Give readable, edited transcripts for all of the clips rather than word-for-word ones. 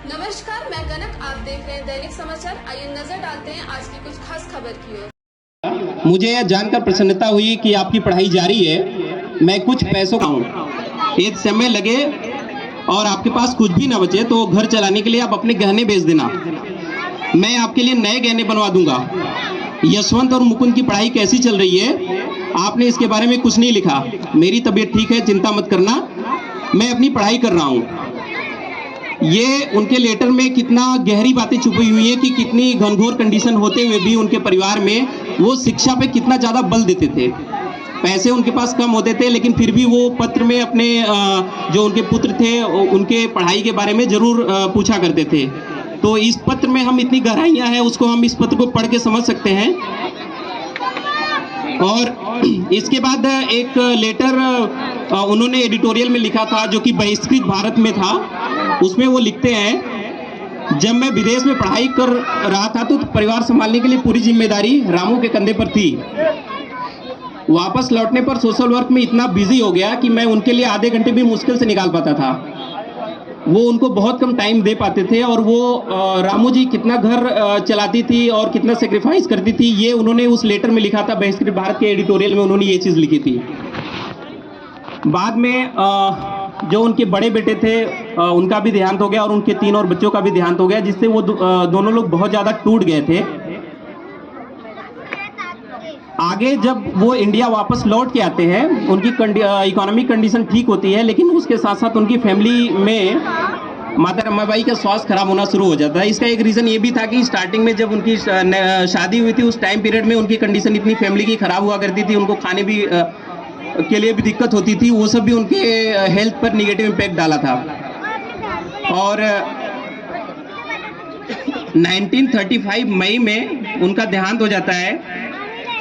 नमस्कार, मैं कनक। आप देख रहे हैं दैनिक समाचार। आइए नजर डालते हैं आज की कुछ खास खबर की ओर। मुझे यह जानकर प्रसन्नता हुई कि आपकी पढ़ाई जारी है। मैं कुछ पैसों का हूँ, एक समय लगे और आपके पास कुछ भी ना बचे तो घर चलाने के लिए आप अपने गहने बेच देना। मैं आपके लिए नए गहने बनवा दूंगा। यशवंत और मुकुंद की पढ़ाई कैसी चल रही है? आपने इसके बारे में कुछ नहीं लिखा। मेरी तबीयत ठीक है, चिंता मत करना, मैं अपनी पढ़ाई कर रहा हूँ। ये उनके लेटर में कितना गहरी बातें छुपी हुई है कि कितनी घनघोर कंडीशन होते हुए भी उनके परिवार में वो शिक्षा पे कितना ज़्यादा बल देते थे। पैसे उनके पास कम होते थे लेकिन फिर भी वो पत्र में अपने जो उनके पुत्र थे उनके पढ़ाई के बारे में ज़रूर पूछा करते थे। तो इस पत्र में हम इतनी गहराइयाँ हैं, उसको हम इस पत्र को पढ़ के समझ सकते हैं। और इसके बाद एक लेटर उन्होंने एडिटोरियल में लिखा था जो कि बहिष्कृत भारत में था। उसमें वो लिखते हैं, जब मैं विदेश में पढ़ाई कर रहा था तो परिवार संभालने के लिए पूरी जिम्मेदारी रामू के कंधे पर थी। वापस लौटने पर सोशल वर्क में इतना बिजी हो गया कि मैं उनके लिए आधे घंटे भी मुश्किल से निकाल पाता था। वो उनको बहुत कम टाइम दे पाते थे और वो रामू जी कितना घर चलाती थी और कितना सेक्रीफाइस करती थी, ये उन्होंने उस लेटर में लिखा था। बहिष्कृत भारत के एडिटोरियल में उन्होंने ये चीज़ लिखी थी। बाद में जो उनके बड़े बेटे थे उनका भी देहांत हो गया और उनके 3 और बच्चों का भी देहांत हो गया, जिससे वो दोनों लोग बहुत ज़्यादा टूट गए थे। आगे जब वो इंडिया वापस लौट के आते हैं, उनकी इकोनॉमिक कंडीशन ठीक होती है, लेकिन उसके साथ साथ उनकी फैमिली में माता रमाबाई का स्वास्थ्य खराब होना शुरू हो जाता है। इसका एक रीज़न ये भी था कि स्टार्टिंग में जब उनकी शादी हुई थी उस टाइम पीरियड में उनकी कंडीशन इतनी फैमिली की खराब हुआ करती थी, उनको खाने भी के लिए भी दिक्कत होती थी। वो सब भी उनके हेल्थ पर निगेटिव इम्पैक्ट डाला था। और 1935 मई में उनका देहांत हो जाता है।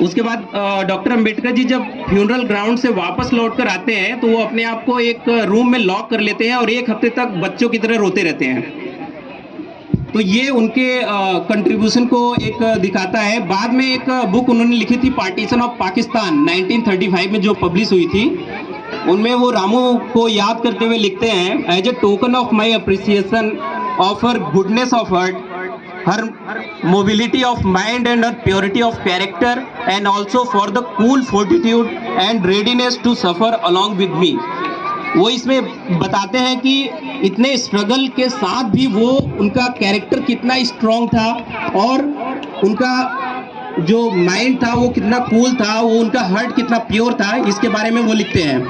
उसके बाद डॉक्टर अंबेडकर जी जब फ्यूनरल ग्राउंड से वापस लौट कर आते हैं तो वो अपने आप को एक रूम में लॉक कर लेते हैं और 1 हफ्ते तक बच्चों की तरह रोते रहते हैं। तो ये उनके कंट्रीब्यूशन को एक दिखाता है। बाद में एक बुक उन्होंने लिखी थी, पार्टीशन ऑफ पाकिस्तान, 1935 में जो पब्लिश हुई थी। उनमें वो रामू को याद करते हुए लिखते हैं, as a token of my appreciation of her goodness of heart, her mobility of mind and her purity of character, and also for the cool fortitude and readiness to suffer along with me। वो इसमें बताते हैं कि इतने struggle के साथ भी वो उनका कैरेक्टर कितना स्ट्रॉन्ग था और उनका जो माइंड था वो कितना कूल था, वो उनका हार्ट कितना प्योर था, इसके बारे में वो लिखते हैं।